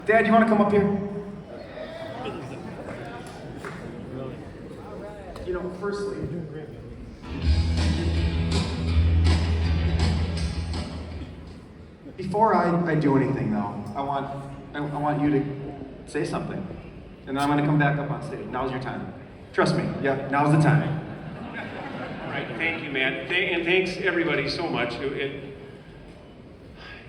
Dad, you want to come up here? You know, firstly, before I do anything though, I want you to say something. And then I'm gonna come back up on stage. Now's your time. Trust me, yeah, now's the time. All right, thank you, Matt. And thanks everybody so much.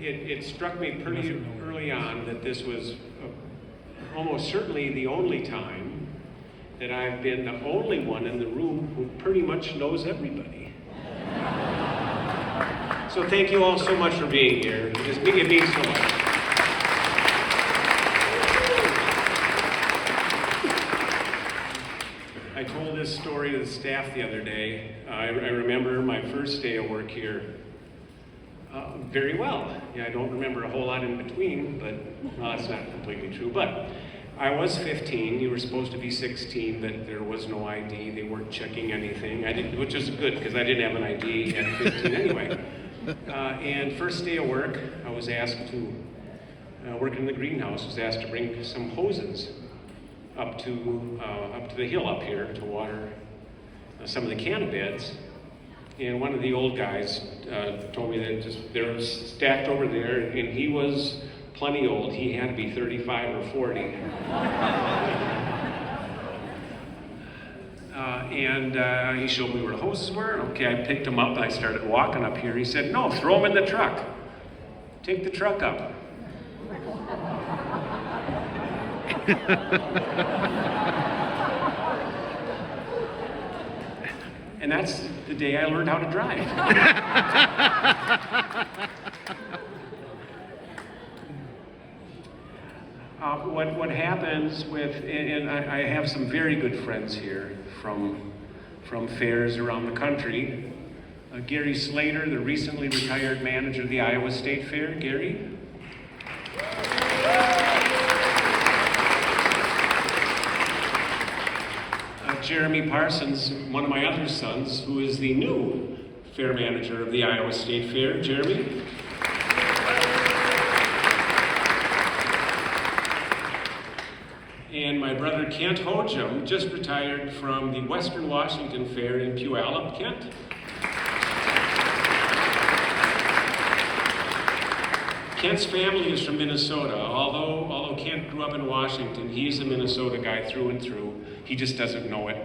It struck me pretty early on that this was almost certainly the only time that I've been the only one in the room who pretty much knows everybody. So thank you all so much for being here. It means so much. I told this story to the staff the other day. I remember my first day of work here very well. Yeah, I don't remember a whole lot in between, but well, that's not completely true. But I was 15. You were supposed to be 16, but there was no ID. They weren't checking anything. I didn't, which is good because I didn't have an ID at 15 anyway. And first day of work, I was asked to work in the greenhouse. Was asked to bring some hoses up to the hill up here to water some of the canna beds. And one of the old guys told me that they were stacked over there, and he was plenty old. He had to be 35 or 40. And he showed me where the hoses were. Okay, I picked them up and I started walking up here. He said, "No, throw them in the truck. Take the truck up." And that's the day I learned how to drive. What happens with, and I have some very good friends here from fairs around the country. Gary Slater, the recently retired manager of the Iowa State Fair. Gary? Jeremy Parsons, one of my other sons, who is the new fair manager of the Iowa State Fair. Jeremy? And my brother Kent Hojum, just retired from the Western Washington Fair in Puyallup. Kent? Kent's family is from Minnesota. Although Kent grew up in Washington, he's a Minnesota guy through and through. He just doesn't know it.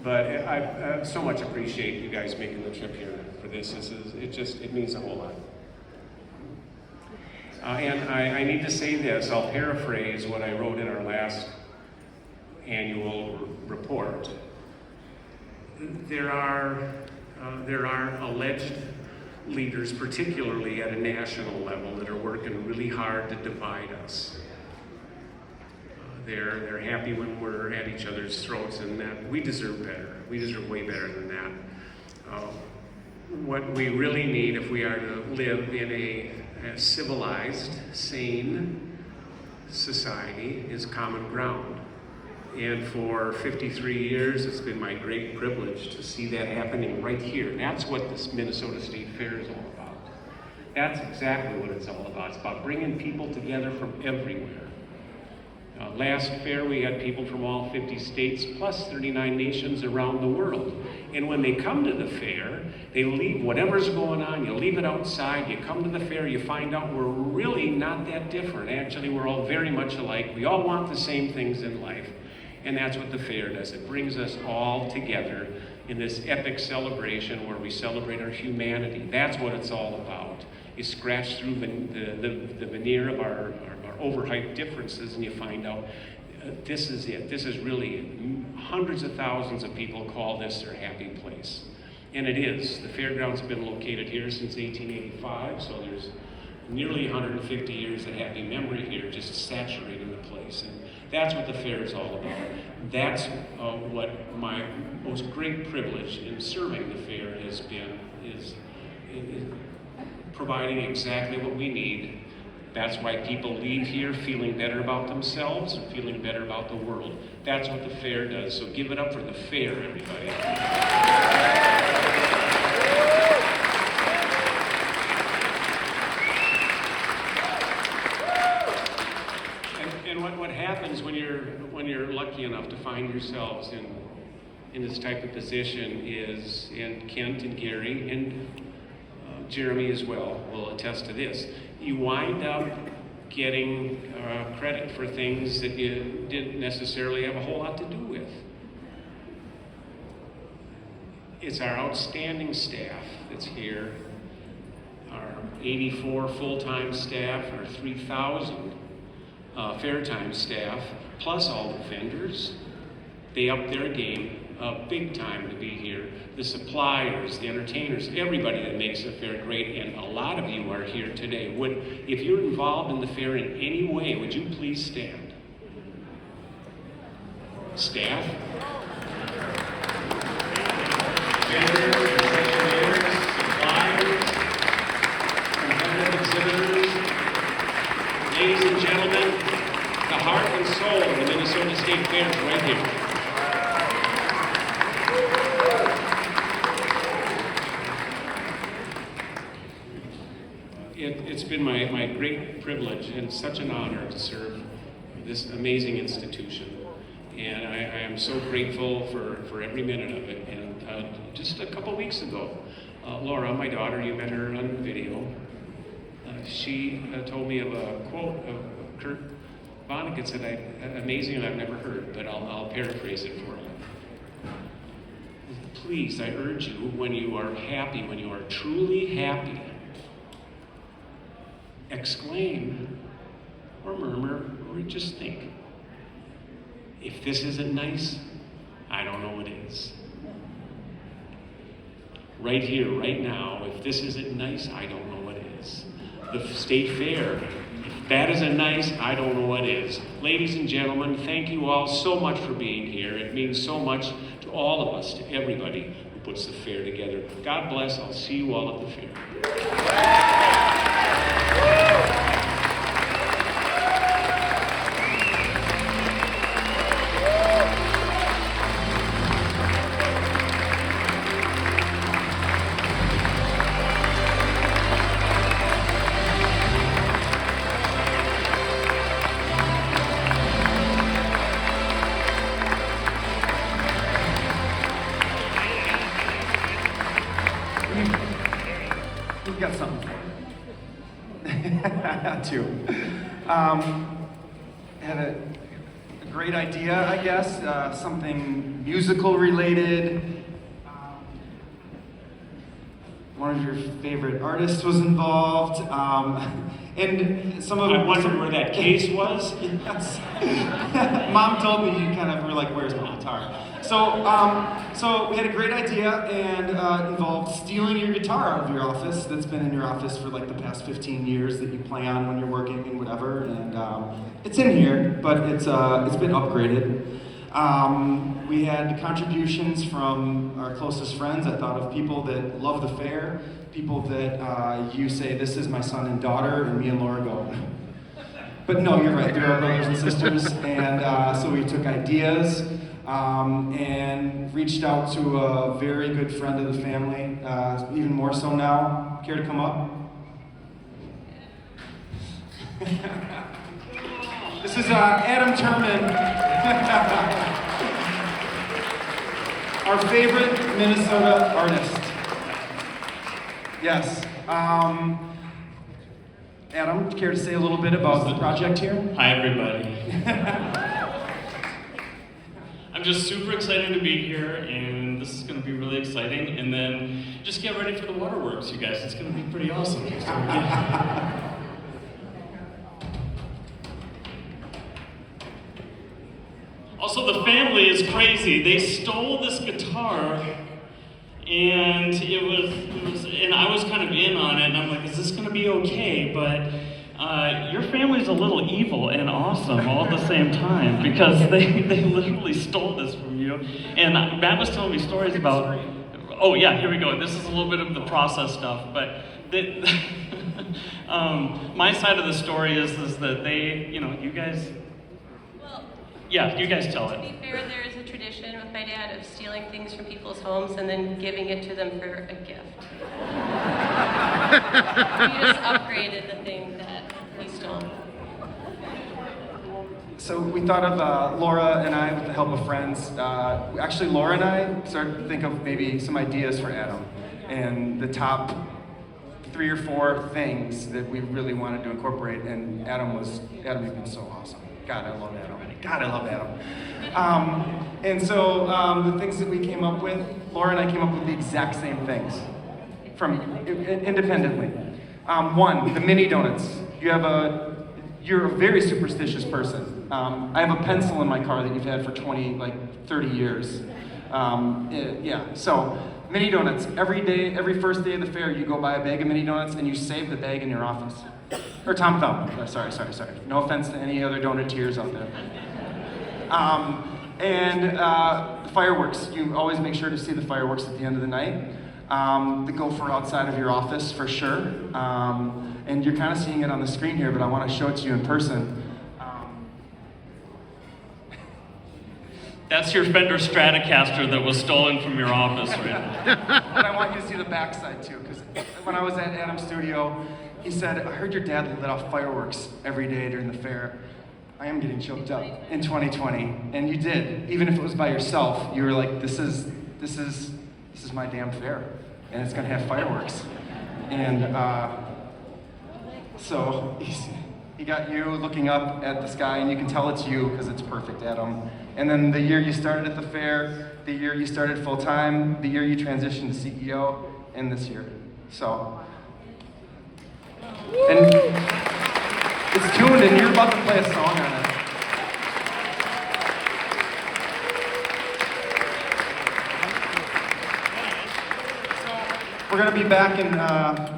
But I so much appreciate you guys making the trip here for this. It means a whole lot. And I need to say this. I'll paraphrase what I wrote in our last annual report. There are alleged leaders, particularly at a national level, that are working really hard to divide us. They're happy when we're at each other's throats, and that we deserve better. We deserve way better than that. What we really need if we are to live in a civilized, sane society is common ground. And for 53 years, it's been my great privilege to see that happening right here. That's what this Minnesota State Fair is all about. That's exactly what it's all about. It's about bringing people together from everywhere. Last fair, we had people from all 50 states, plus 39 nations around the world. And when they come to the fair, they leave whatever's going on, you leave it outside, you come to the fair, you find out we're really not that different. Actually, we're all very much alike. We all want the same things in life. And that's what the fair does. It brings us all together in this epic celebration where we celebrate our humanity. That's what it's all about. You scratch through the veneer of our overhyped differences and you find out this is it. This is really, hundreds of thousands of people call this their happy place. And it is. The fairgrounds have been located here since 1885, so there's nearly 150 years of happy memory here just saturating the place. And that's what the fair is all about. That's what my most great privilege in serving the fair has been, is providing exactly what we need. That's why people leave here feeling better about themselves and feeling better about the world. That's what the fair does. So give it up for the fair, everybody. happens when you're lucky enough to find yourselves in this type of position is, and Kent and Gary and Jeremy as well will attest to this, you wind up getting credit for things that you didn't necessarily have a whole lot to do with. It's our outstanding staff that's here, our 84 full-time staff, our 3,000 fair-time staff, plus all the vendors. They up their game big time to be here. The suppliers, the entertainers, everybody that makes the fair great, and a lot of you are here today. If you're involved in the fair in any way, would you please stand? Staff? Vendors, concessionaires, suppliers, competitive exhibitors, ladies and gentlemen, the heart and soul of the Minnesota State Fair is right here. It's been my great privilege and such an honor to serve this amazing institution. And I am so grateful for every minute of it. And just a couple weeks ago, Laura, my daughter, you met her on video, she told me of a quote of Kurt Vonnegut said, amazing and I've never heard, but I'll paraphrase it for you. Please, I urge you, when you are happy, when you are truly happy, exclaim or murmur or just think, if this isn't nice, I don't know what is. Right here, right now, if this isn't nice, I don't know what is. The State Fair, if that isn't nice, I don't know what is. Ladies and gentlemen, thank you all so much for being here. It means so much to all of us, to everybody who puts the fair together. God bless. I'll see you all at the fair. We've got something for you. Too. Had a great idea, I guess, something musical related. One of your favorite artists was involved, and some of I wondered where that case was. Yes. Mom told me you kind of were like, "Where's my guitar?" So we had a great idea, and involved stealing your guitar out of your office that's been in your office for like the past 15 years that you play on when you're working and whatever. And it's in here, but it's been upgraded. We had contributions from our closest friends. I thought of people that love the fair, people that you say, "This is my son and daughter," and me and Laura go, but no, you're right, they're our brothers and sisters. And so we took ideas and reached out to a very good friend of the family, even more so now. Care to come up? This is Adam Turman. Our favorite Minnesota artist. Yes. Adam, care to say a little bit about the project here? Hi, everybody. I'm just super excited to be here, and this is going to be really exciting. And then just get ready for the waterworks, you guys. It's going to be pretty awesome. Also, the family is crazy. They stole this guitar, and and I was kind of in on it, and I'm like, is this gonna be okay? But your family's a little evil and awesome all at the same time, because they literally stole this from you. And Matt was telling me stories about, oh yeah, here we go. This is a little bit of the process stuff, but my side of the story is that they, you guys, yeah, you guys tell it. To be fair, there is a tradition with my dad of stealing things from people's homes and then giving it to them for a gift. He just upgraded the thing that he stole. So we thought of Laura and I, with the help of friends. Actually, Laura and I started to think of maybe some ideas for Adam, and the top 3 or 4 things that we really wanted to incorporate. And Adam has been so awesome. God, I love Adam. God, I love Adam. And so the things that we came up with, Laura and I came up with the exact same things independently. One, the mini donuts. You're a very superstitious person. I have a pencil in my car that you've had for 30 years. So mini donuts. Every day, every first day of the fair, you go buy a bag of mini donuts and you save the bag in your office. Or Tom Thumb. Sorry. No offense to any other donutiers out there. The fireworks. You always make sure to see the fireworks at the end of the night. The gopher outside of your office for sure. And you're kind of seeing it on the screen here, but I want to show it to you in person. That's your Fender Stratocaster that was stolen from your office, right? But I want you to see the backside too, because when I was at Adam's studio, he said, I heard your dad lit off fireworks every day during the fair. I am getting choked up in 2020, and you did. Even if it was by yourself, you were like, this is my damn fair, and it's gonna have fireworks. And so he got you looking up at the sky, and you can tell it's you because it's perfect, Adam. And then the year you started at the fair, the year you started full time, the year you transitioned to CEO, and this year. So, and it's tuned, and you're about to play a song on it. We're gonna be back, and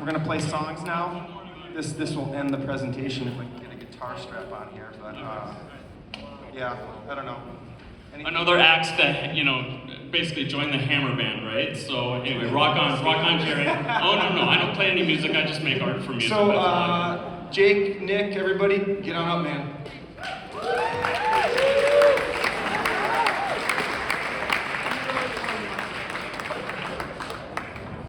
we're gonna play songs now. This will end the presentation if I can get a guitar strap on here, but yeah, I don't know. Another act that, basically join the Hammer Band, right? So anyway, rock on, Jerry. Oh, no, I don't play any music, I just make art for music. So, Jake, Nick, everybody, get on up, man.